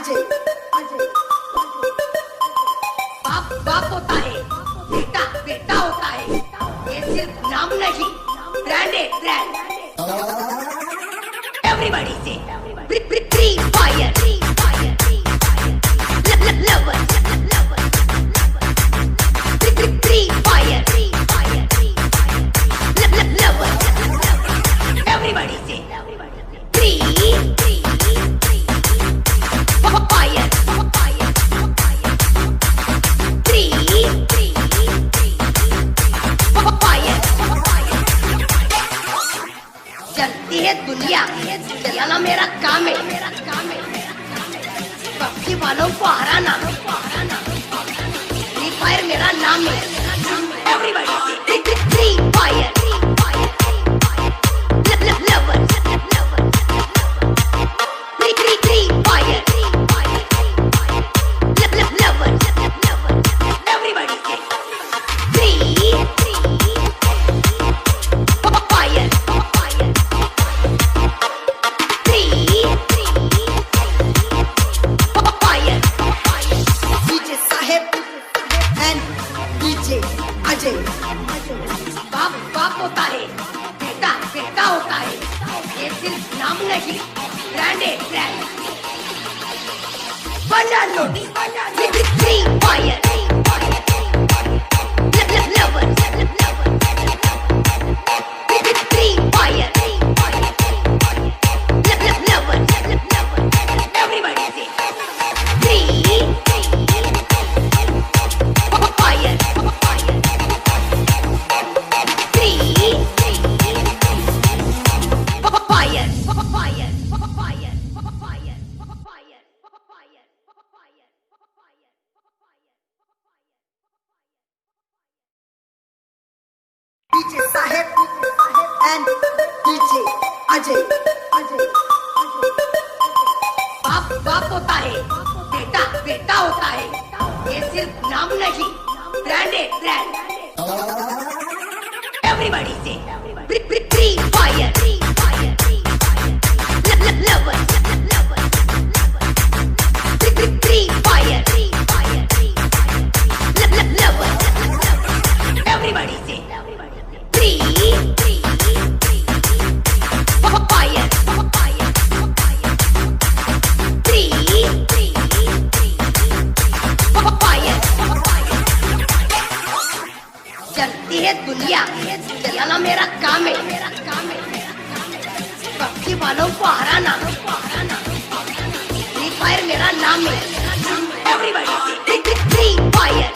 अजय अजय बाप बाप होता है, बेटा बेटा होता है। ये सिर्फ नाम नहीं, ब्रांड है ब्रांड। एवरीबॉडी से free fire lover free fire lover. Everybody से फ्री फायर चलती है दुनिया, चलाना मेरा काम है। पक्षी वालों को हराना, फ्री फायर मेरा नाम है। Everybody free fire lover free fire lover. Everybody से free fire DJ Saheb and DJ Ajay. बाप बाप होता है, बेटा बेटा होता है। ये सिर्फ नाम नहीं, ब्रांड है ब्रांड। बना लो free fire lover free fire lover. Everybody से free fire DJ Saheb and DJ Ajay Ajay. बाप बाप होता है, बेटा बेटा होता है। ये सिर्फ नाम नहीं, ब्रांड है ब्रांड। एवरीबॉडी से free fire lover free fire lover. Everybody से फ्री फायर चलती है दुनिया, चलाना मेरा काम है। पक्षी वालों को हराना, फ्री फायर मेरा नाम है। Everybody free fire